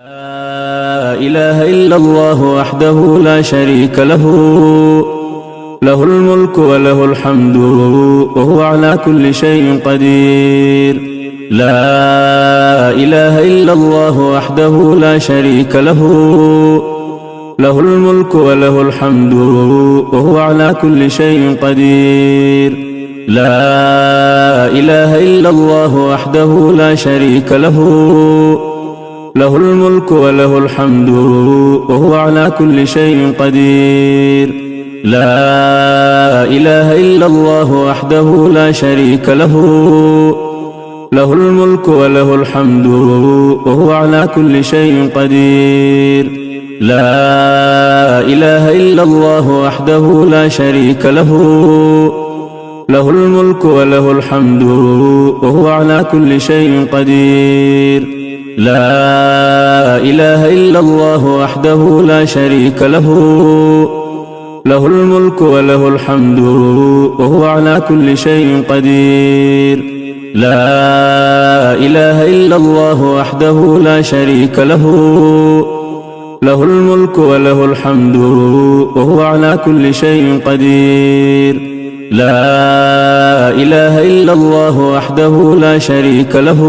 لا إله إلا الله وحده لا شريك له، له الملك وله الحمد وهو على كل شيء قدير. لا إله إلا الله وحده لا شريك له، له الملك وله الحمد وهو على كل شيء قدير. لا إله إلا الله وحده لا شريك له، له الملك وله الحمد وهو على كل شيء قدير. لا إله إلا الله وحده لا شريك له، له الملك وله الحمد وهو على كل شيء قدير. لا إله إلا الله وحده لا شريك له، له الملك وله الحمد وهو على كل شيء قدير. لا إله إلا الله وحده لا شريك له، له الملك وله الحمد وهو على كل شيء قدير. لا إله إلا الله وحده لا شريك له، له الملك وله الحمد وهو على كل شيء قدير. لا إله إلا الله وحده لا شريك له،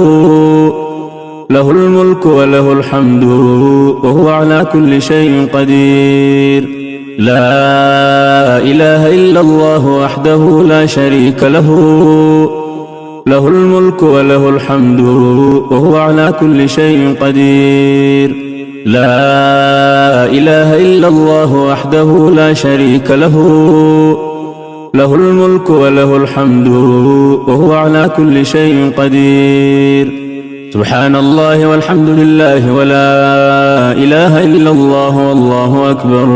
له الملك وله الحمد وهو على كل شيء قدير. لا إله إلا الله وحده لا شريك له، له الملك وله الحمد وهو على كل شيء قدير. لا إله إلا الله وحده لا شريك له، له الملك وله الحمد وهو على كل شيء قدير. سبحان الله والحمد لله ولا إله إلا الله والله أكبر،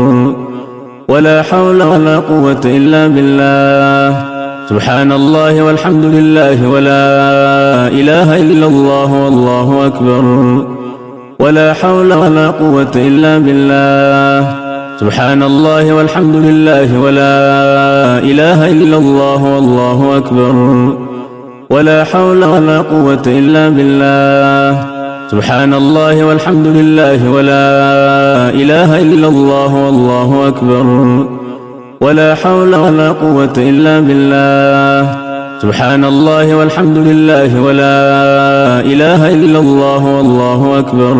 ولا حول ولا قوة إلا بالله. سبحان الله والحمد لله ولا إله إلا الله والله أكبر، ولا حول ولا قوة إلا بالله. سبحان الله والحمد لله ولا إله إلا الله والله أكبر، ولا حول ولا قوة إلا بالله. سبحان الله والحمد لله ولا إله إلا الله والله أكبر، ولا حول ولا قوة إلا بالله. سبحان الله والحمد لله ولا إله إلا الله والله أكبر،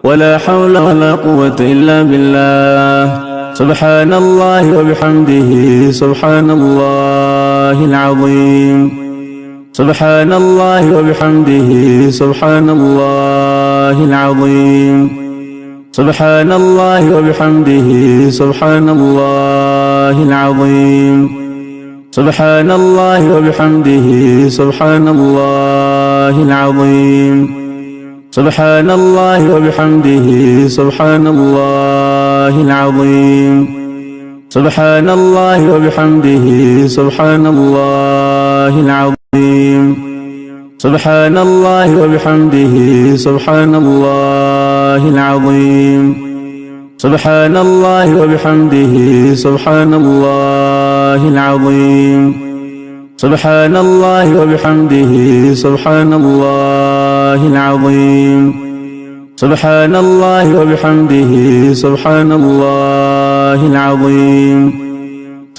ولا حول ولا قوة إلا بالله. سبحان الله وبحمده سبحان الله العظيم. سبحان الله وبحمده سبحان الله العظيم. سبحان الله وبحمده سبحان الله العظيم. سبحان الله وبحمده سبحان الله العظيم. سبحان الله وبحمده سبحان الله العظيم. سبحان الله وبحمده سبحان الله العظيم. سبحان الله وبحمده سبحان الله العظيم. سبحان الله وبحمده سبحان الله العظيم. سبحان الله وبحمده سبحان الله العظيم. سبحان الله وبحمده سبحان الله العظيم.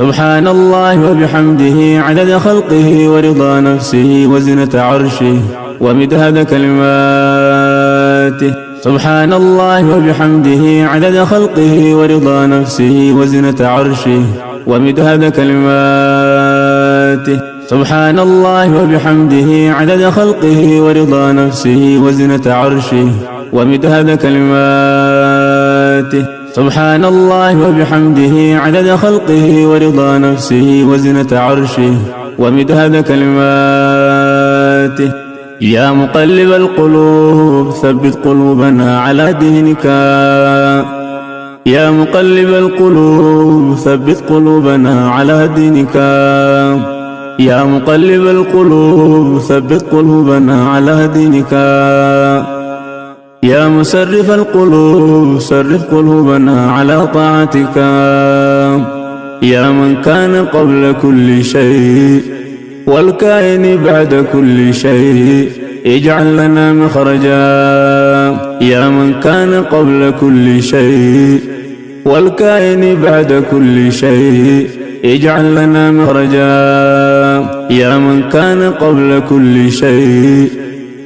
سبحان الله وبحمده عدد خلقه ورضا نفسه وزنة عرشه ومداد كلماته. سبحان الله وبحمده عدد خلقه ورضا نفسه وزنة عرشه ومداد كلماته. سبحان الله وبحمده عدد خلقه ورضا نفسه وزنة عرشه ومداد كلماته. سبحان الله وبحمده عدد خلقه ورضا نفسه وزنة عرشه ومداد كلماته. يا مقلب القلوب ثبت قلوبنا على دينك. يا مقلب القلوب ثبت قلوبنا على دينك. يا مقلب القلوب ثبت قلوبنا على دينك. يا مسرف القلوب صرف قلوبنا على طاعتك. يا من كان قبل كل شيء والكائن بعد كل شيء اجعل لنا مخرجا. يا من كان قبل كل شيء والكائن بعد كل شيء اجعل لنا مخرجا. يا من كان قبل كل شيء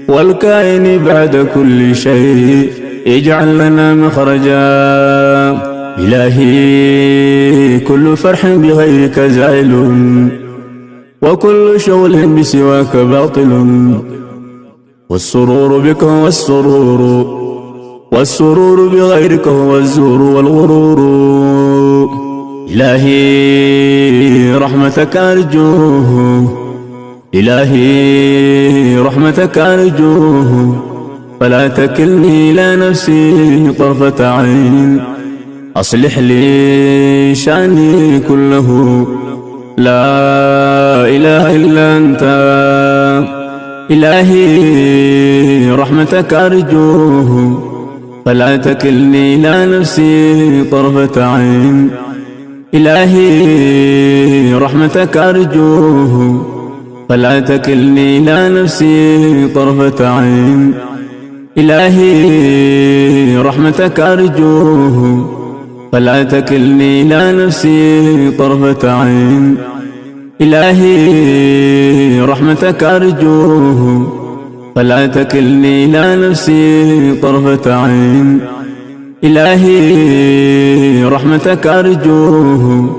والكائن بعد كل شيء اجعل لنا مخرجا. إلهي كل فرح بغيرك زائل وكل شغل بسواك باطل، والسرور بك هو والسرور بغيرك هو الزور والغرور. إلهي رحمتك أرجوه، إلهي رحمتك أرجوه، فلا تكلني إلى نفسي طرفة عين. أصلح لي شأني كله، لا إله إلا أنت. إلهي رحمتك أرجوه، فلا تكلني إلى نفسي طرفة عين. إلهي رحمتك أرجوه، فلا تكلني إلى نفسي طرفة عين. إلهي رحمتك أرجوه، فلا تكلني إلى نفسي طرفة عين. إلهي رحمتك أرجوه، فلا تكلني إلى نفسي طرفة عين. إلهي رحمتك أرجوه،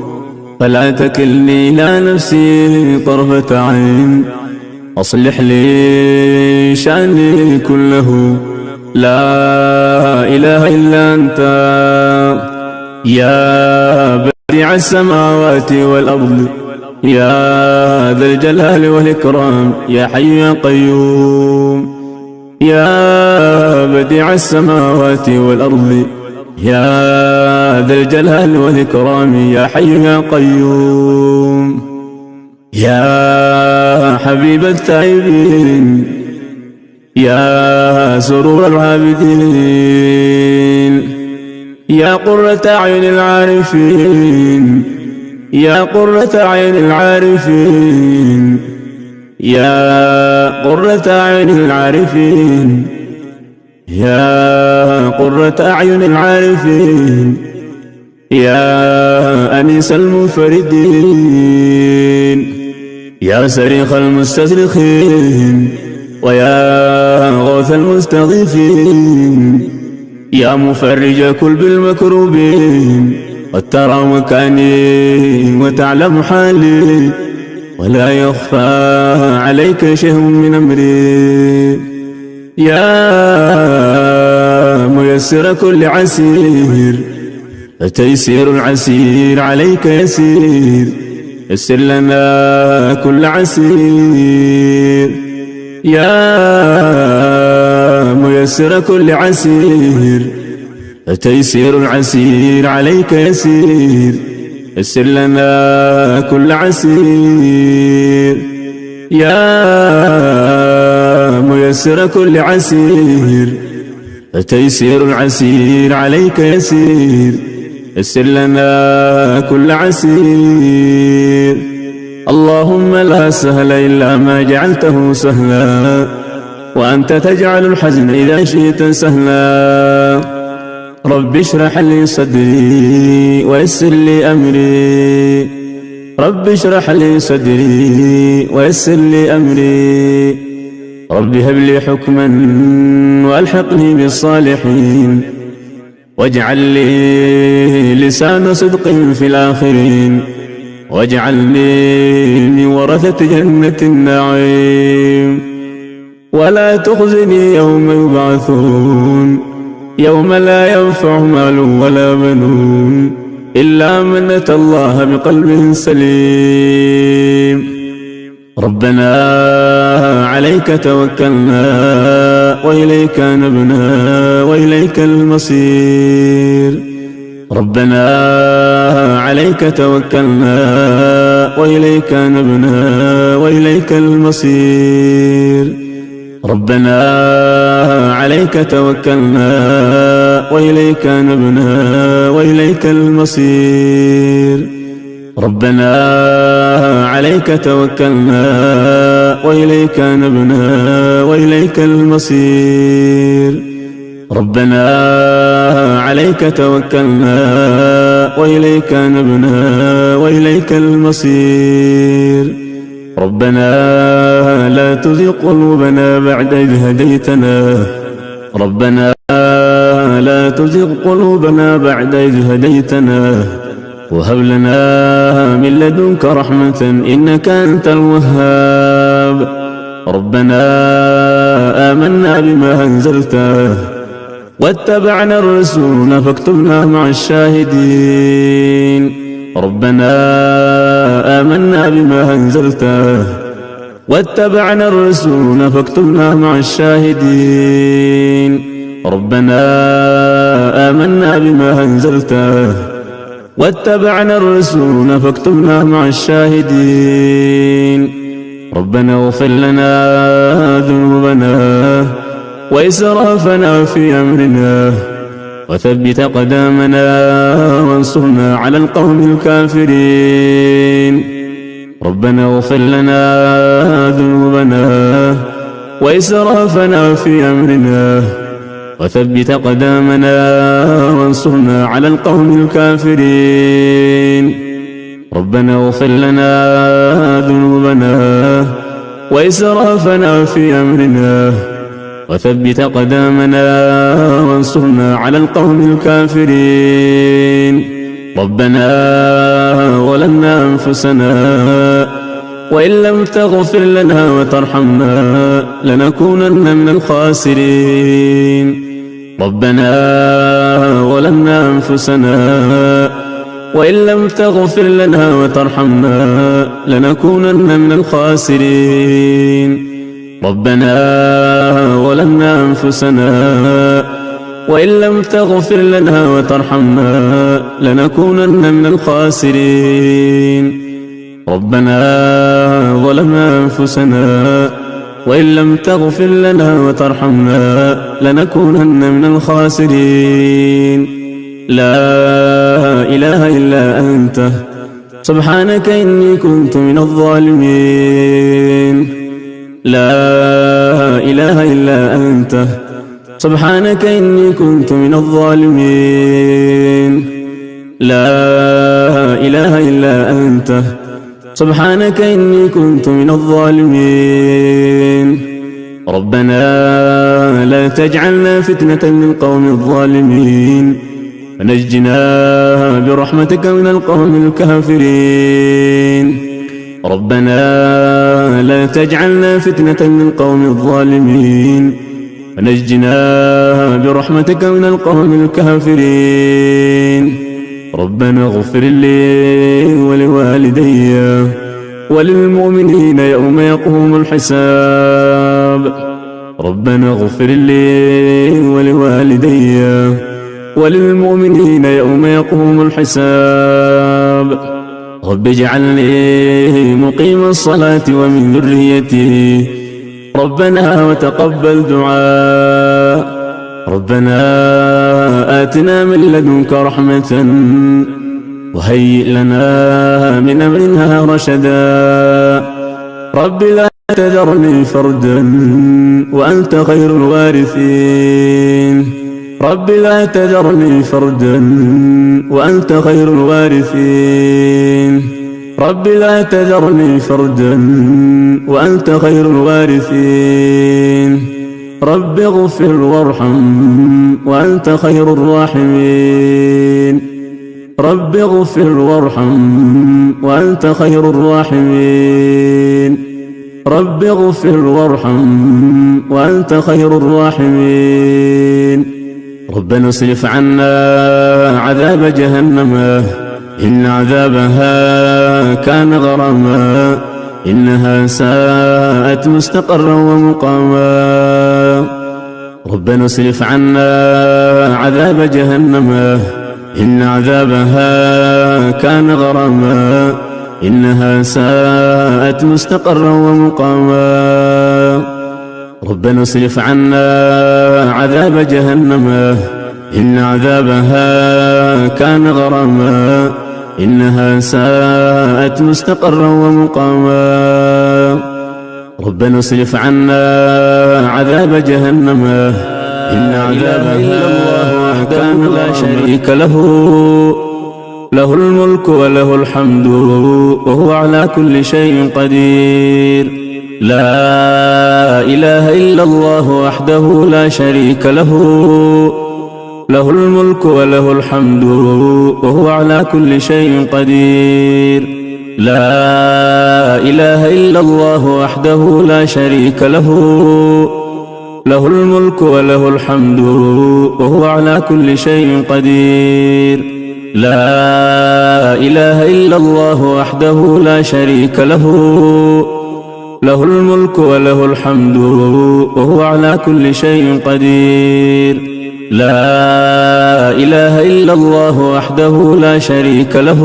فلا تكلني إلى نفسي طرفة عين. أصلح لي شأني كله، لا إله إلا أنت. يا بديع السماوات والأرض، يا ذا الجلال والإكرام، يا حي يا قيوم. يا بديع السماوات والأرض، يا ذا الجلال والإكرام، يا حي يا قيوم. يا حبيب التائبين، يا سرور العابدين، يا قرة أعين العارفين، يا قرة أعين العارفين، يا قرة أعين العارفين، يا قرة أعين العارفين، يا أنيس المنفردين، يا صريخ المستصرخين، ويا غوث المستغيثين، يا مفرج كل المكروبين. قد ترى مكاني وتعلم حالي، ولا يخفى عليك شيء من أمري. يا ميسر كل عسير، فتيسير العسير عليك يسير. يسر لنا كل عسير، يا ميسر كل عسير، فتيسير العسير عليك يسير. يسر لنا كل عسير، يا ميسر كل عسير، فتيسير العسير عليك يسير. يسر لنا كل عسير. اللهم لا سهل إلا ما جعلته سهلا، وأنت تجعل الحزن إذا شئت سهلا. رب اشرح لي صدري ويسر لي أمري، رب اشرح لي صدري ويسر لي أمري. رب هب لي حكما وألحقني بالصالحين، واجعل لي لسان صدق في الآخرين، واجعلني من ورثة جنة النعيم. ولا تخزني يوم يبعثون، يوم لا ينفع مال ولا بنون إلا من أتى الله بقلب سليم. ربنا عليك توكلنا وإليك نبنا وإليك المصير. ربنا عليك توكلنا وإليك نبنا وإليك المصير. ربنا عليك توكلنا وإليك نبنا وإليك المصير. ربنا عليك توكلنا وإليك نبنا وإليك المصير. ربنا عليك توكلنا وإليك نبنا وإليك المصير. ربنا لا تزغ قلوبنا بعد إذ هديتنا ربنا لا تزغ قلوبنا بعد إذ هديتنا وهب لنا من لدنك رحمة إنك أنت الوهاب. ربنا آمنا بما أنزلته واتبعنا الرسول فاكتبنا مع الشاهدين. ربنا آمنا بما أنزلته واتبعنا الرسول فاكتبنا مع الشاهدين. ربنا آمنا بما أنزلته واتبعنا الرسول فاكتبنا مع الشاهدين. ربنا اغفر لنا ذنوبنا وإسرافنا في أمرنا وثبت أقدامنا وانصرنا على القوم الكافرين. ربنا اغفر لنا ذنوبنا وإسرافنا في أمرنا وثبت أقدامنا وانصرنا على القوم الكافرين. ربنا اغفر لنا ذنوبنا وإسرافنا في أمرنا وثبت أقدامنا وانصرنا على القوم الكافرين. ربنا ظلمنا أنفسنا وإن لم تغفر لنا وترحمنا لنكونن من الخاسرين. ربنا ظلمنا أنفسنا وإن لم تغفر لنا وترحمنا لنكونن من الخاسرين. ربنا ظلمنا أنفسنا وإن لم تغفر لنا وترحمنا لنكونن من الخاسرين. ربنا ظلمنا أنفسنا وإن لم تغفر لنا وترحمنا لنكونن من الخاسرين. لا إله إلا أنت سبحانك إني كنت من الظالمين. لا إله إلا أنت سبحانك إني كنت من الظالمين. لا إله إلا أنت سبحانك إني كنت من الظالمين. ربنا لا تجعلنا فتنة للقوم الظالمين ونجنا برحمتك من القوم الكافرين. ربنا لا تجعلنا فتنة للقوم الظالمين ونجنا برحمتك من القوم الكافرين. ربنا اغفر لي ولوالدي وللمؤمنين يوم يقوم الحساب. ربنا اغفر لي ولوالدي وللمؤمنين يوم يقوم الحساب. رب اجعلني مقيم الصلاة ومن ذريتي ربنا وتقبل دعاء. ربنا آتنا من لدنك رحمة وهيئ لنا من أمرنا رشدا. رب لا تذرني فردا وأنت خير الوارثين. رب لا تذرني فردا وأنت خير الوارثين. رب لا تذرني فردا وأنت خير الوارثين. رب اغفر وارحم وأنت خير الراحمين. رب اغفر وارحم وأنت خير الراحمين. رب اغفر وارحم وأنت خير الراحمين. ربنا اصرف عنا عذاب جهنم إن عذابها كان غراما إنها ساءت مستقرا ومقاما. ربنا اصرف عنا عذاب جهنم إن عذابها كان غراما إنها ساءت مستقرا ومقاما. ربنا اصرف عنا عذاب جهنم إن عذابها كان غراما إنها ساءت مستقرا ومقاما. ربنا اصرف عنا عذاب جهنم إن عذابها كان لا شريك له. له الملك وله الحمد وهو على كل شيء قدير. لا إله إلا الله وحده لا شريك له. له الملك وله الحمد وهو على كل شيء قدير. لا إله إلا الله وحده لا شريك له. له الملك وله الحمد وهو على كل شيء قدير. لا إله إلا الله وحده لا شريك له. له الملك وله الحمد وهو على كل شيء قدير. لا إله إلا الله وحده لا شريك له.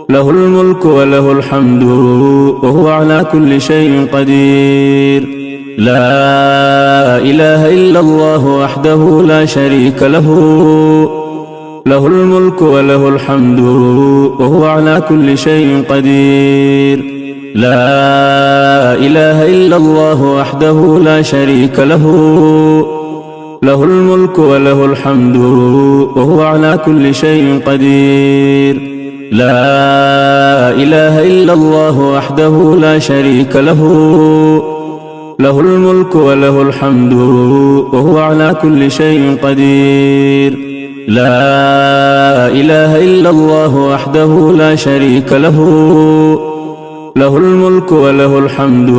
له الملك وله الحمد وهو على كل شيء قدير. لا إله إلا الله وحده لا شريك له. له الملك وله الحمد وهو على كل شيء قدير. لا إله إلا الله وحده لا شريك له. له الملك وله الحمد وهو على كل شيء قدير. لا إله إلا الله وحده لا شريك له. له الملك وله الحمد وهو على كل شيء قدير. لا إله إلا الله وحده لا شريك له. له الملك وله الحمد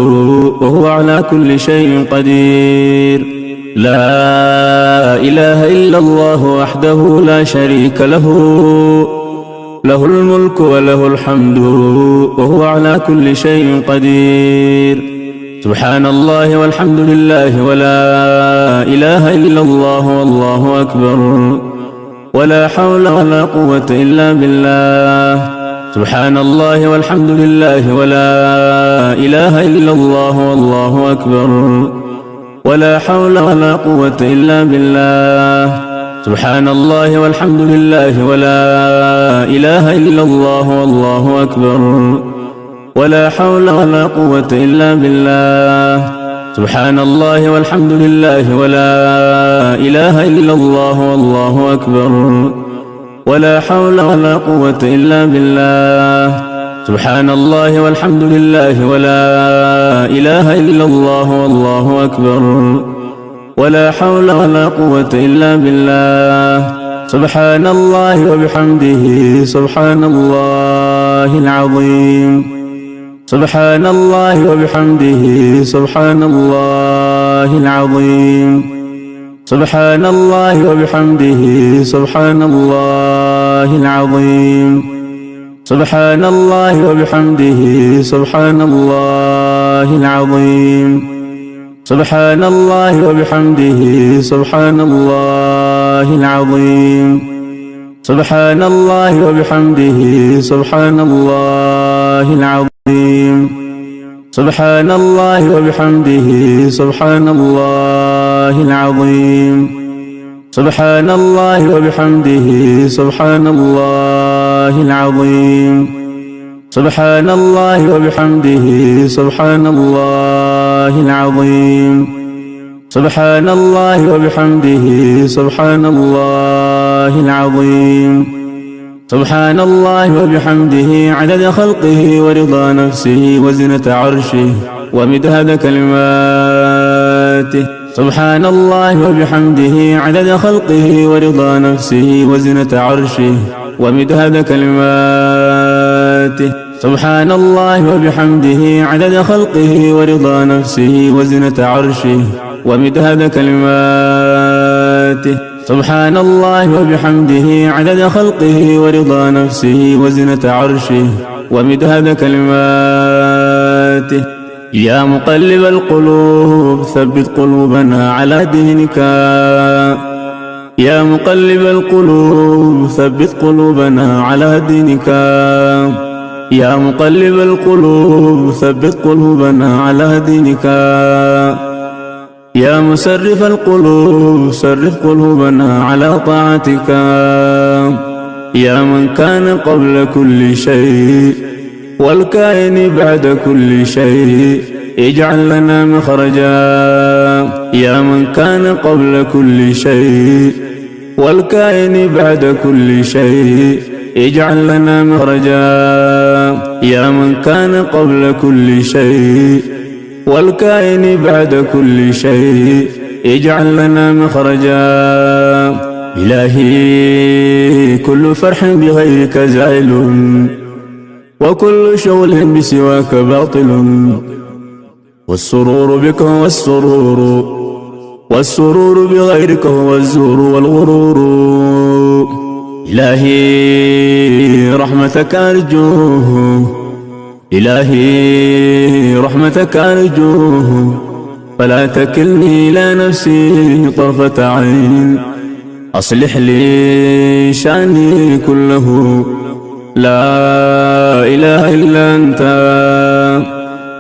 وهو على كل شيء قدير. لا إله إلا الله وحده لا شريك له. له الملك وله الحمد وهو على كل شيء قدير. سبحان الله والحمد لله ولا إله إلا الله والله أكبر ولا حول ولا قوة إلا بالله. سبحان الله والحمد لله ولا إله إلا الله والله أكبر ولا حول ولا قوة إلا بالله. سبحان الله والحمد لله ولا إله إلا الله والله أكبر ولا حول ولا قوة إلا بالله. سبحان الله والحمد لله ولا إله إلا الله والله أكبر ولا حول ولا قوة إلا بالله. سبحان الله والحمد لله ولا إله إلا الله والله أكبر ولا حول ولا قوة إلا بالله. سبحان الله وبحمده سبحان الله العظيم. سبحان الله وبحمده سبحان الله العظيم. سبحان الله وبحمده سبحان الله العظيم. سبحان الله وبحمده سبحان الله العظيم. سبحان الله وبحمده سبحان الله العظيم. سبحان الله وبحمده سبحان الله العظيم. سبحان الله وبحمده سبحان الله العظيم. سبحان الله وبحمده سبحان الله العظيم. سبحان الله وبحمده سبحان الله العظيم. سبحان الله وبحمده سبحان الله العظيم. سبحان الله وبحمده عدد خلقه ورضا نفسه وزنة عرشه ومداد كلماته. سبحان الله وبحمده عدد خلقه ورضا نفسه وزنة عرشه ومداد كلماته. سبحان الله وبحمده عدد خلقه ورضا نفسه وزنة عرشه ومداد كلماته. سبحان الله وبحمده عدد خلقه ورضا نفسه وزنة عرشه ومداد كلماته. يا مقلب القلوب ثبت قلوبنا على دينك. يا مقلب القلوب ثبت قلوبنا على دينك. يا مقلب القلوب ثبت قلوبنا على دينك. يا مسرف القلوب صرف قلوبنا على طاعتك. يا من كان قبل كل شيء والكائن بعد كل شيء اجعل لنا مخرجا. يا من كان قبل كل شيء والكائن بعد كل شيء اجعل لنا مخرجا يا من كان قبل كل شيء والكائن بعد كل شيء اجعل لنا مخرجا إلهي كل فرح بغيرك زائل وكل شغل بسواك باطل والسرور بك هو والسرور بغيرك هو الزور والغرور إلهي رحمتك أرجوه إلهي رحمتك أرجوه فلا تكلني إلى نفسي طرفة عين أصلح لي شأني كله لا إله إلا أنت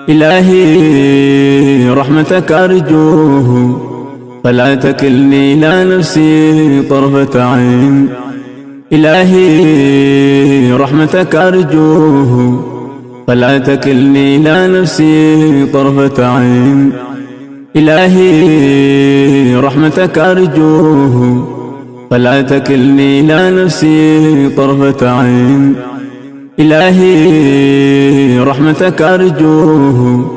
إلهي رحمتك أرجوه فلا تكلني إلى نفسي طرفة عين إلهي رحمتك أرجوه فلا تكلني إلى نفسي طرفة عين إلهي رحمتك أرجوه فلا تكلني إلى نفسي طرفة عين إلهي رحمتك أرجوه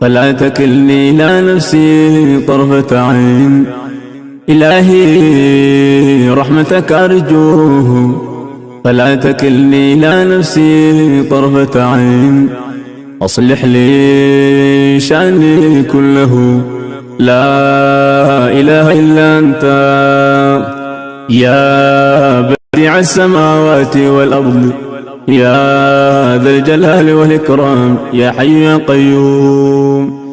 فلا تكلني إلى نفسي طرفة عين إلهي رحمتك أرجوه فلا تكلني إلى نفسي طرفة عين أصلح لي شأني كله لا إله إلا أنت يا بديع السماوات والأرض يا ذا الجلال والإكرام يا حي يا قيوم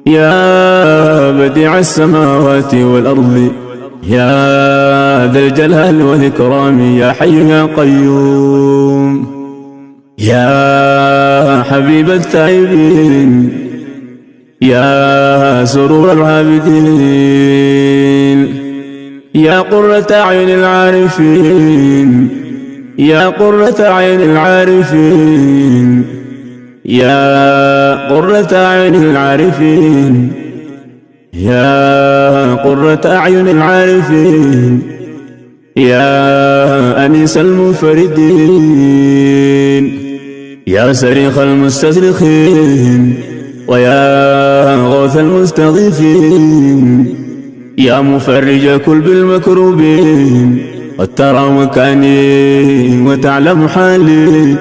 يا بديع السماوات والأرض يا ذا الجلال والإكرام يا حي يا قيوم يا حبيب التائبين يا سرور العابدين يا قرة أعين العارفين يا قرة أعين العارفين يا قرة أعين العارفين يا قرة أعين العارفين يا أنيس المنفردين يا صريخ المستصرخين ويا غوث المستغيثين يا مفرج كلب المكروبين قد ترى مكاني وتعلم حالي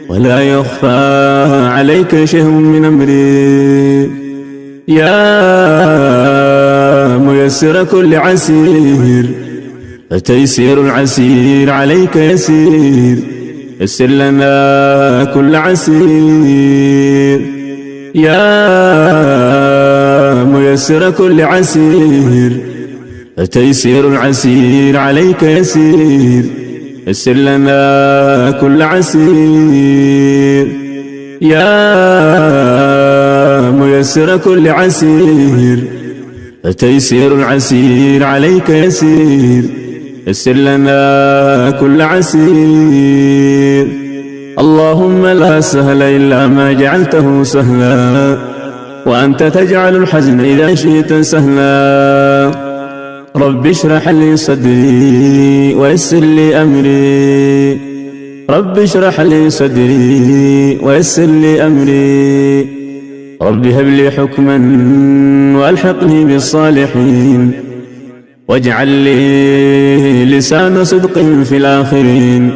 ولا يخفى عليك شيء من أمري يا ميسر كل عسير فتيسير العسير عليك يسير يسر لنا كل عسير يا ميسر كل عسير فتيسير العسير عليك يسير يسر لنا كل عسير يا ميسر كل عسير فتيسير العسير عليك يسير يسر لنا كل عسير اللهم لا سهل إلا ما جعلته سهلا وأنت تجعل الحزن إذا شئت سهلا رب اشرح لي صدري ويسر لي أمري رب اشرح لي صدري ويسر لي أمري رب هب لي حكما والحقني بالصالحين واجعل لي لسان صدق في الآخرين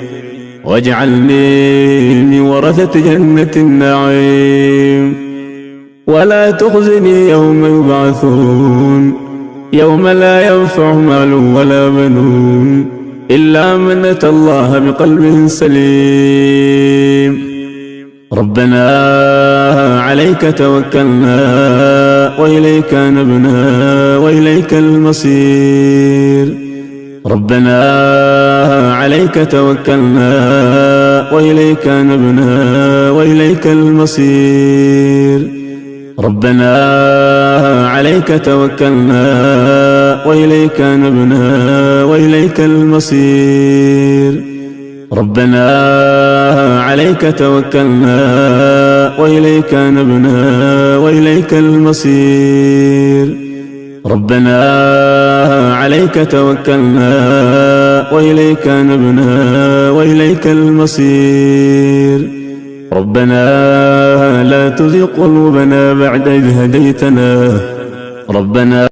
واجعلني من ورثة جنة النعيم ولا تخزني يوم يبعثون يوم لا ينفع مال ولا بنون إلا من أتى الله بقلب سليم ربنا عليك توكلنا وإليك نبنا وإليك المصير ربنا عليك توكلنا وإليك نبنا وإليك المصير ربنا عليك توكلنا وإليك نبنا وإليك المصير ربنا عليك توكلنا وإليك نبنا وإليك المصير ربنا عليك توكلنا وإليك نبنا وإليك المصير. ربنا لا تزغ قلوبنا بعد إذ هديتنا ربنا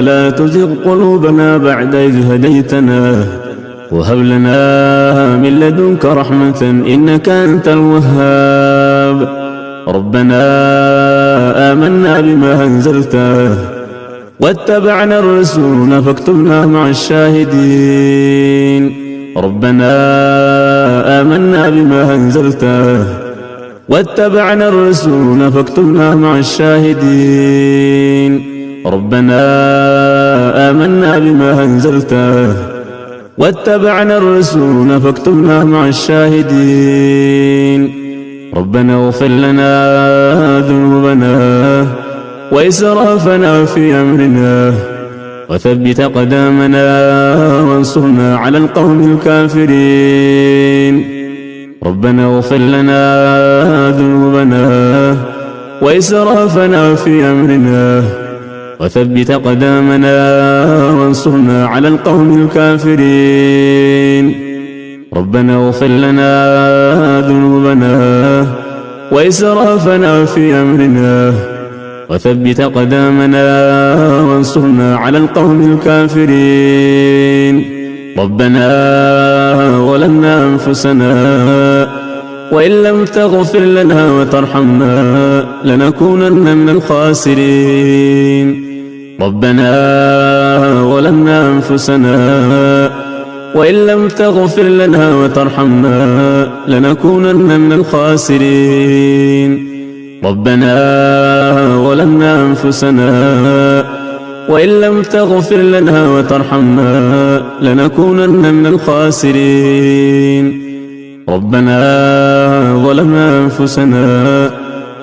لا تزغ قلوبنا بعد إذ هديتنا وهب لنا من لدنك رحمة إنك أنت الوهاب. ربنا آمنا بما أنزلته واتبعنا الرسول فاكتبنا مع الشاهدين. ربنا آمنا بما أنزلته واتبعنا الرسول فاكتبنا مع الشاهدين. ربنا آمنا بما أنزلته واتبعنا الرسول فاكتبنا مع الشاهدين. ربنا اغفر لنا ذنوبنا وإسرافنا في أمرنا وثبت قدامنا وانصرنا على القوم الكافرين. ربنا اغفر لنا ذنوبنا وإسرافنا في أمرنا وثبت قدامنا وانصرنا على القوم الكافرين. ربنا اغفر لنا ذنوبنا وإسرافنا في أمرنا وثبت قدامنا وانصرنا على القوم الكافرين. ربنا ظلمنا أنفسنا وإن لم تغفر لنا وترحمنا لنكونن من الخاسرين. ربنا ظلمنا أنفسنا وإن لم تغفر لنا وترحمنا لنكونن من الخاسرين. ربنا ظلمنا أنفسنا وإن لم تغفر لنا وترحمنا لنكونن من الخاسرين. ربنا ظلمنا أنفسنا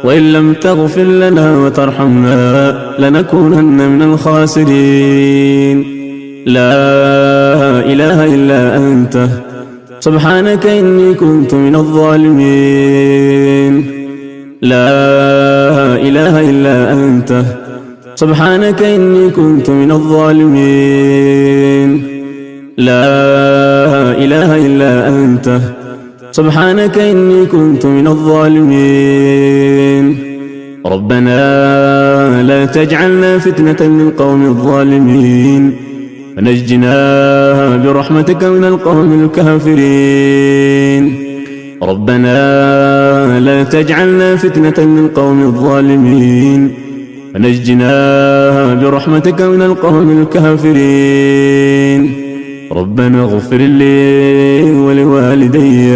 وإن لم تغفر لنا وترحمنا لنكونن من الخاسرين. لا إله إلا أنت سبحانك إني كنت من الظالمين. لا إله إلا أنت سبحانك إني كنت من الظالمين. لا إله إلا أنت سبحانك إني كنت من الظالمين. ربنا لا تجعلنا فتنة للقوم الظالمين ونجنا برحمتك من القوم الكافرين. ربنا لا تجعلنا فتنة للقوم الظالمين ونجنا برحمتك من القوم الكافرين. ربنا اغفر لي ولوالدي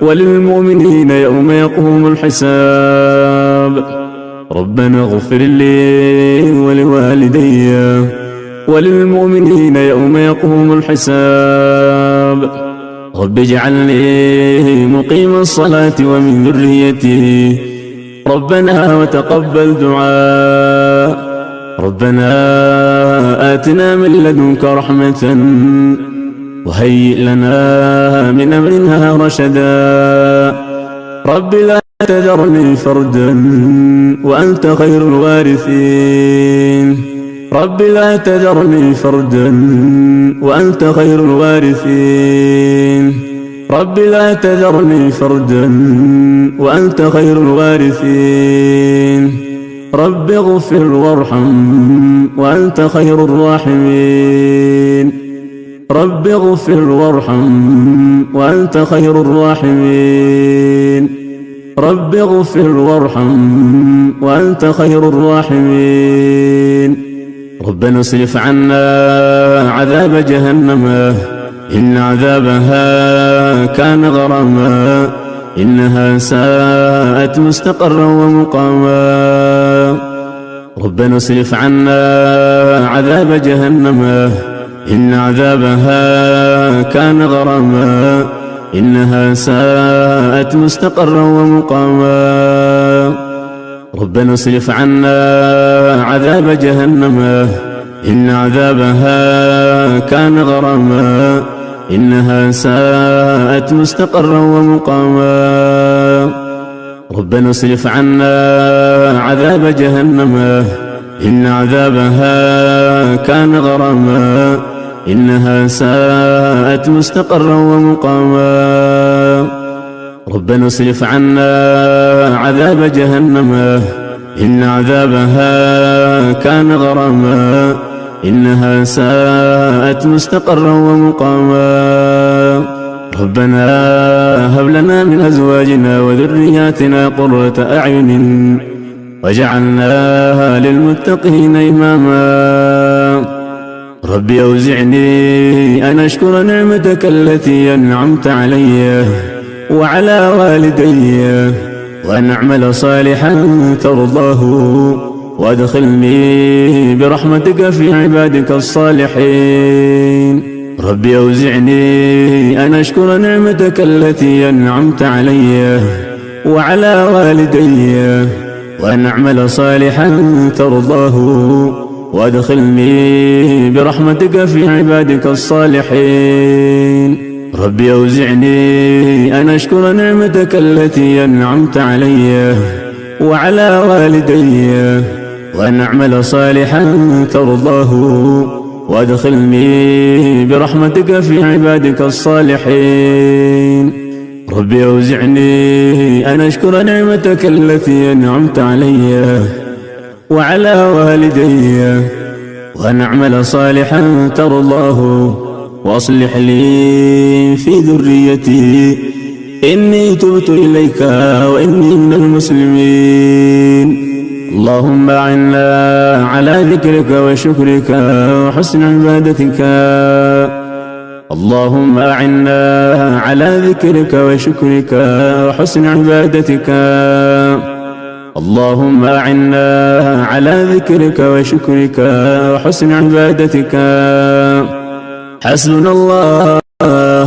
وللمؤمنين يوم يقوم الحساب. ربنا اغفر لي ولوالدي وللمؤمنين يوم يقوم الحساب. رب اجعلني مقيم الصلاة ومن ذريتي ربنا وتقبل دعاء. ربنا آتنا من لدنك رحمة وهيئ لنا من أمرنا رشدا. رب لا تذرني فردا وأنت خير الوارثين. رب لا تذرني فردا وأنت خير الوارثين. رب لا تذرني فردا وأنت خير الوارثين. رب اغفر وارحم وأنت خير الراحمين. رب اغفر وارحم وأنت خير الراحمين. رب اغفر وارحم وأنت خير الراحمين. ربنا اصرف عنا عذاب جهنم إن عذابها كان غراما إنها ساءت مستقرا ومقاما. ربنا اصرف عنا عذاب جهنم إن عذابها كان غراما إنها ساءت مستقرا ومقاما. ربنا اصرف عنا عذاب جهنم إن عذابها كان غراما إنها ساءت مستقرا ومقاما. ربنا اصرف عنا عذاب جهنم إن عذابها كان غراما إنها ساءت مستقرا ومقاما ربنا اصرف عنا عذاب جهنم إن عذابها كان غراما إنها ساءت مستقرا ومقاما ربنا هب لنا من أزواجنا وذرياتنا قرة أعين واجعلنا للمتقين إماما ربي أوزعني أن أشكر نعمتك التي أنعمت علي وعلى والدي وأن أعمل صالحا ترضاه وأدخلني برحمتك في عبادك الصالحين ربي أوزعني أن أشكر نعمتك التي أنعمت علي وعلى والدي وأن أعمل صالحا ترضاه وأدخلني برحمتك في عبادك الصالحين ربي أوزعني أن أشكر نعمتك التي أنعمت علي وعلى والدي وأن أعمل صالحا ترضاه وأدخلني برحمتك في عبادك الصالحين ربي أوزعني أن أشكر نعمتك التي أنعمت علي وعلى والدي وأن أعمل صالحا ترضاه وأصلح لي في ذريتي إني تبت إليك وإني من المسلمين اللهم أعنا على ذكرك وشكرك وحسن عبادتك اللهم أعنا على ذكرك وشكرك وحسن عبادتك اللهم أعنا على ذكرك وشكرك وحسن عبادتك حسبنا الله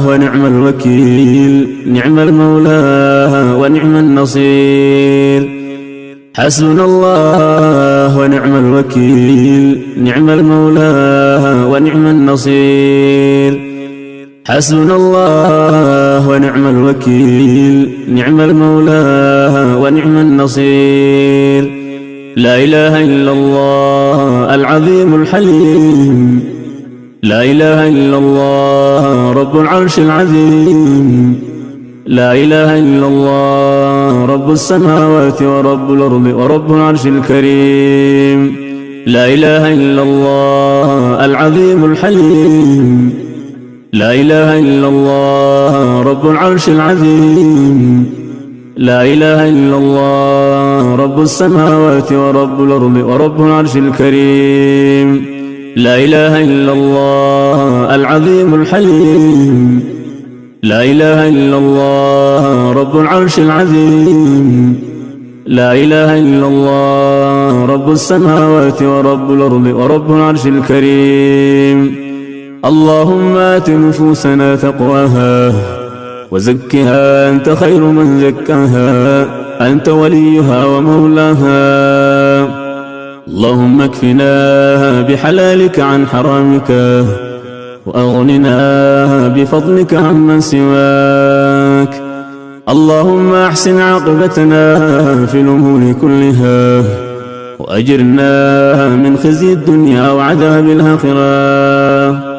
ونعم الوكيل نعم المولى ونعم النصير حسبنا الله ونعم الوكيل نعم المولى ونعم النصير حسبنا الله ونعم الوكيل نعم المولى ونعم النصير لا إله إلا الله العظيم الحليم لا إله إلا الله رب العرش العظيم لا إله إلا الله رب السماوات ورب الأرض ورب العرش الكريم لا إله إلا الله العظيم الحليم لا إله إلا الله رب العرش العظيم لا إله إلا الله رب السماوات ورب الأرض ورب العرش الكريم لا إله إلا الله العظيم الحليم لا إله إلا الله رب العرش العظيم لا إله إلا الله رب السماوات ورب الأرض ورب العرش الكريم اللهم آت نفوسنا تقواها وزكها أنت خير من زكاها أنت وليها ومولاها اللهم اكفنا بحلالك عن حرامك وأغننا بفضلك عمن سواك اللهم أحسن عاقبتنا في الأمور كلها وأجرنا من خزي الدنيا وعذاب الآخرة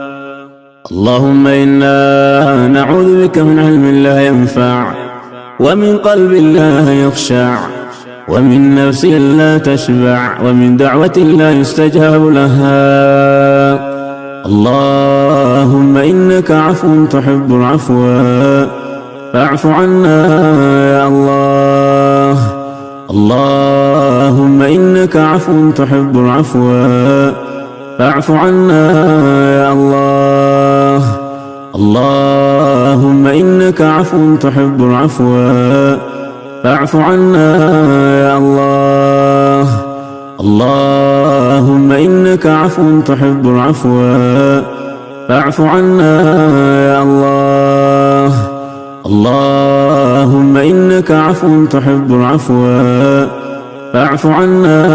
اللهم إنا نعوذ بك من علم لا ينفع ومن قلب لا يخشع ومن نفس لا تشبع ومن دعوة لا يستجاب لها اللهم إنك عفو تحب العفو فاعف عنا يا الله اللهم إنك عفو تحب العفو فاعف عنا يا الله اللهم إنك عفو تحب العفو فاعف عنا يا الله اللهم إنك عفو تحب العفو فاعف عنا يا الله اللهم إنك عفو تحب العفو فاعف عنا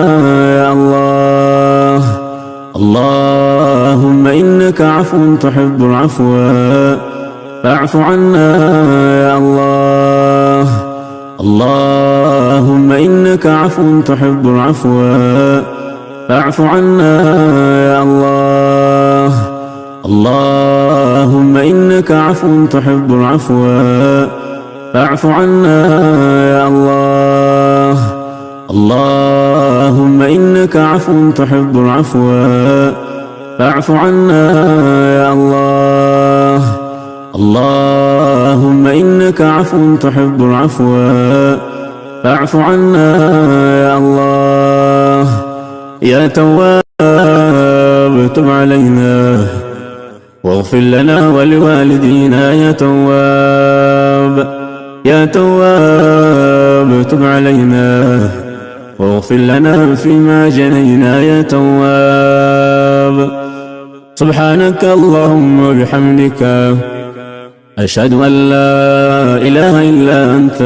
يا الله اللهم إنك عفو تحب العفو فاعف عنا يا الله اللهم إنك عفو تحب العفو فاعف عنا يا الله. اللهم إنك عفو تحب العفو فاعف عنا يا الله. اللهم إنك عفو تحب العفو فاعف عنا يا الله. اللهم إنك عفو تحب العفو فاعف عنا يا الله. يا تواب تب علينا واغفر لنا ولوالدينا. يا تواب يا تواب تب علينا واغفر لنا فيما جنينا. يا تواب سبحانك اللهم وبحمدك أشهد أن لا إله إلا أنت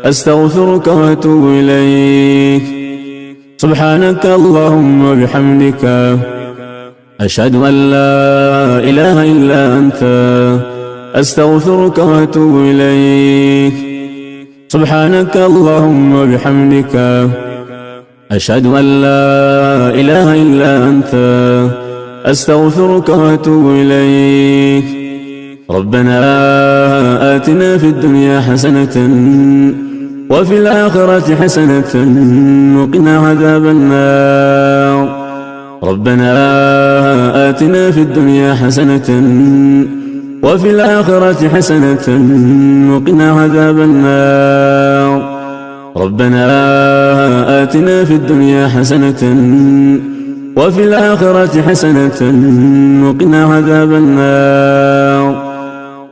أستغفرك وأتوب إليك. سبحانك اللهم وبحمدك أشهد أن لا إله إلا أنت أستغفرك وأتوب إليك. سبحانك اللهم وبحمدك أشهد أن لا إله إلا أنت أستغفرك وأتوب إليك. ربنا آتنا في الدنيا حسنة وفي الآخرة حسنة وقنا عذاب النار. ربنا آتنا في الدنيا حسنة وفي الآخرة حسنة وقنا عذاب النار. ربنا آتنا في الدنيا حسنة وفي الآخرة حسنة وقنا عذاب النار.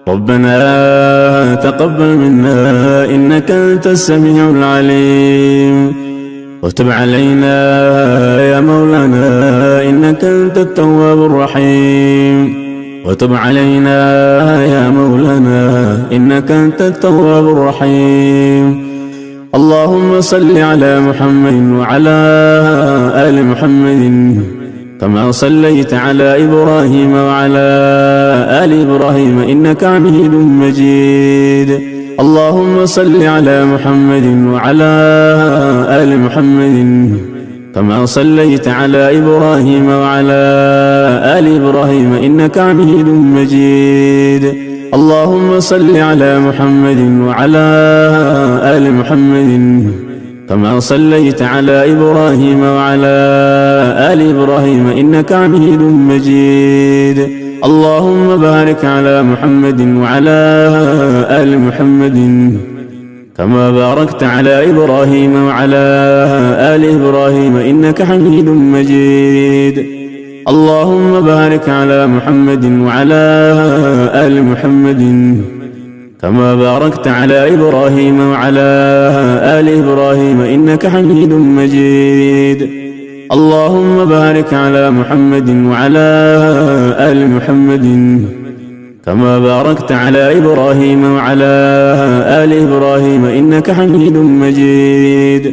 ربنا تقبل منا إنك أنت السميع العليم وتب علينا يا مولانا إنك أنت التواب الرحيم. وتب علينا يا مولانا إنك أنت التواب الرحيم. اللهم صل على محمد وعلى آل محمد كما صليت على إبراهيم وعلى آل إبراهيم إنك حميد مجيد. اللهم صل على محمد وعلى آل محمد كما صليت على إبراهيم وعلى آل إبراهيم إنك حميد مجيد. اللهم صل على محمد وعلى آل محمد كما صليت على إبراهيم وعلى آل إبراهيم إنك حميد مجيد. اللهم بارك على محمد وعلى آل محمد كما باركت على إبراهيم وعلى آل إبراهيم إنك حميد مجيد. اللهم بارك على محمد وعلى آل محمد كما باركت على إبراهيم وعلى آل إبراهيم إنك حميد مجيد. اللهم بارك على محمد وعلى آل محمد كما باركت على إبراهيم وعلى آل إبراهيم إنك حميد مجيد.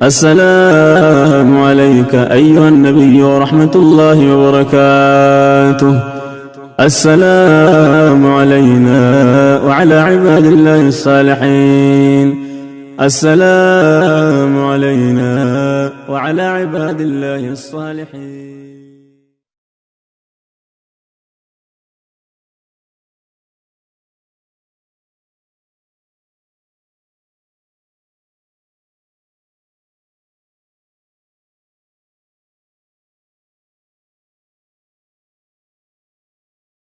السلام عليك أيها النبي ورحمة الله وبركاته. السلام علينا وعلى عباد الله الصالحين. السلام علينا وعلى عباد الله الصالحين.